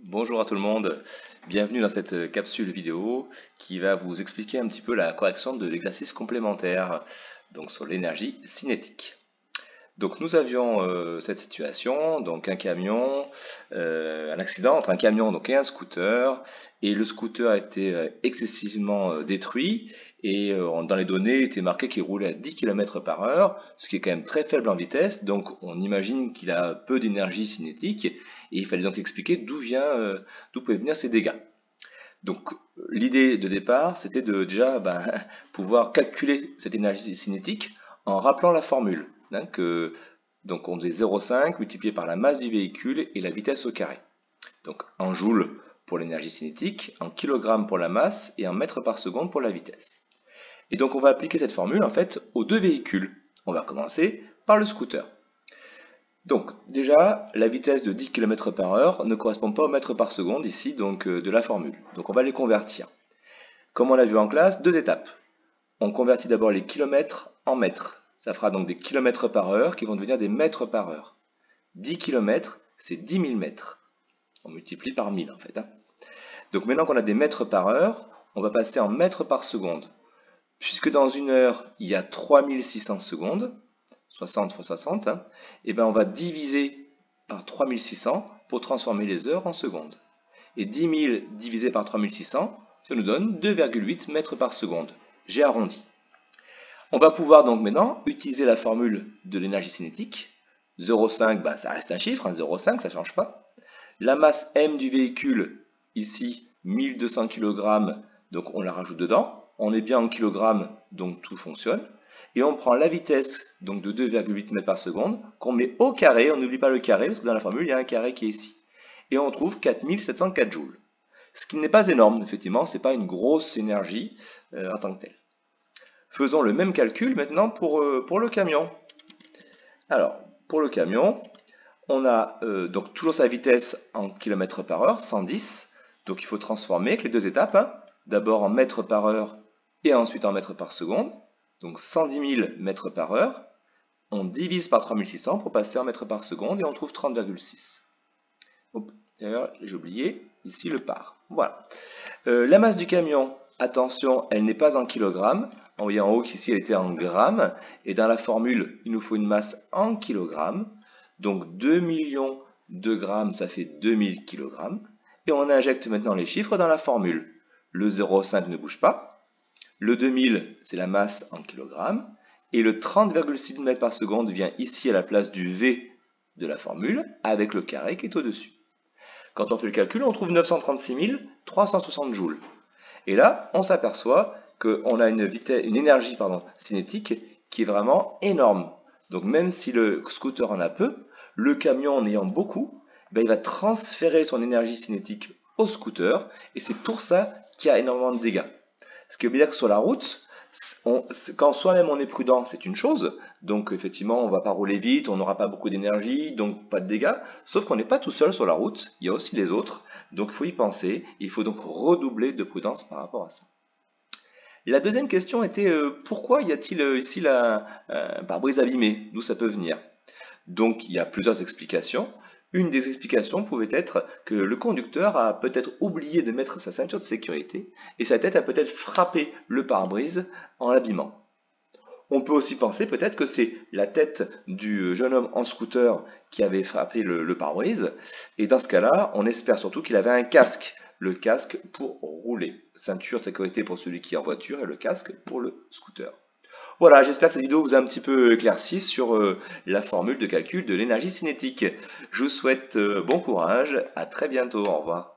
Bonjour à tout le monde, bienvenue dans cette capsule vidéo qui va vous expliquer un petit peu la correction de l'exercice complémentaire donc sur l'énergie cinétique. Donc nous avions cette situation, donc un camion, un accident entre un camion donc, et un scooter, et le scooter a été excessivement détruit, et dans les données il était marqué qu'il roulait à 10 km/h, ce qui est quand même très faible en vitesse, donc on imagine qu'il a peu d'énergie cinétique, et il fallait donc expliquer d'où pouvaient venir ces dégâts. Donc l'idée de départ c'était de déjà pouvoir calculer cette énergie cinétique en rappelant la formule. Donc on faisait 0,5 multiplié par la masse du véhicule et la vitesse au carré. Donc en joules pour l'énergie cinétique, en kilogrammes pour la masse et en mètres par seconde pour la vitesse. Et donc on va appliquer cette formule en fait aux deux véhicules. On va commencer par le scooter. Donc déjà, la vitesse de 10 km/h ne correspond pas au mètre par seconde ici donc de la formule. Donc on va les convertir. Comme on l'a vu en classe, deux étapes. On convertit d'abord les kilomètres en mètres. Ça fera donc des kilomètres par heure qui vont devenir des mètres par heure. 10 km, c'est 10 000 mètres. On multiplie par 1000 en fait. Donc maintenant qu'on a des mètres par heure, on va passer en mètres par seconde. Puisque dans une heure, il y a 3600 secondes, 60 fois 60, et on va diviser par 3600 pour transformer les heures en secondes. Et 10 000 divisé par 3600, ça nous donne 2,8 mètres par seconde. J'ai arrondi. On va pouvoir donc maintenant utiliser la formule de l'énergie cinétique. 0,5, ça reste un chiffre, 0,5, ça ne change pas. La masse M du véhicule, ici 1200 kg, donc on la rajoute dedans. On est bien en kilogrammes, donc tout fonctionne. Et on prend la vitesse donc de 2,8 mètres par seconde, qu'on met au carré, on n'oublie pas le carré, parce que dans la formule, il y a un carré qui est ici. Et on trouve 4704 joules. Ce qui n'est pas énorme, effectivement, ce n'est pas une grosse énergie en tant que telle. Faisons le même calcul maintenant pour le camion. Alors, pour le camion, on a donc toujours sa vitesse en km par heure, 110. Donc il faut transformer avec les deux étapes, d'abord en mètres par heure et ensuite en mètres par seconde. Donc 110 000 mètres par heure. On divise par 3600 pour passer en mètres par seconde et on trouve 30,6. D'ailleurs, j'ai oublié ici le par. Voilà. La masse du camion, attention, elle n'est pas en kilogrammes. On voit en haut qu'ici elle était en grammes, et dans la formule, il nous faut une masse en kilogrammes. Donc 2 millions de grammes, ça fait 2000 kg. Et on injecte maintenant les chiffres dans la formule. Le 0,5 ne bouge pas. Le 2000, c'est la masse en kilogrammes. Et le 30,6 mètres par seconde vient ici à la place du V de la formule, avec le carré qui est au-dessus. Quand on fait le calcul, on trouve 936 360 joules. Et là, on s'aperçoit qu'on a une énergie cinétique qui est vraiment énorme. Donc même si le scooter en a peu, le camion en ayant beaucoup, il va transférer son énergie cinétique au scooter, et c'est pour ça qu'il y a énormément de dégâts. Ce qui veut dire que sur la route, quand soi-même on est prudent, c'est une chose, donc effectivement on ne va pas rouler vite, on n'aura pas beaucoup d'énergie, donc pas de dégâts, sauf qu'on n'est pas tout seul sur la route, il y a aussi les autres, donc il faut y penser, il faut donc redoubler de prudence par rapport à ça. La deuxième question était pourquoi y a-t-il ici un pare-brise abîmé? D'où ça peut venir? Donc il y a plusieurs explications. Une des explications pouvait être que le conducteur a peut-être oublié de mettre sa ceinture de sécurité et sa tête a peut-être frappé le pare-brise en l'abîmant. On peut aussi penser peut-être que c'est la tête du jeune homme en scooter qui avait frappé le pare-brise, et dans ce cas-là, on espère surtout qu'il avait un casque. Le casque pour rouler. Ceinture de sécurité pour celui qui est en voiture et le casque pour le scooter. Voilà, j'espère que cette vidéo vous a un petit peu éclairci sur la formule de calcul de l'énergie cinétique. Je vous souhaite bon courage, à très bientôt, au revoir.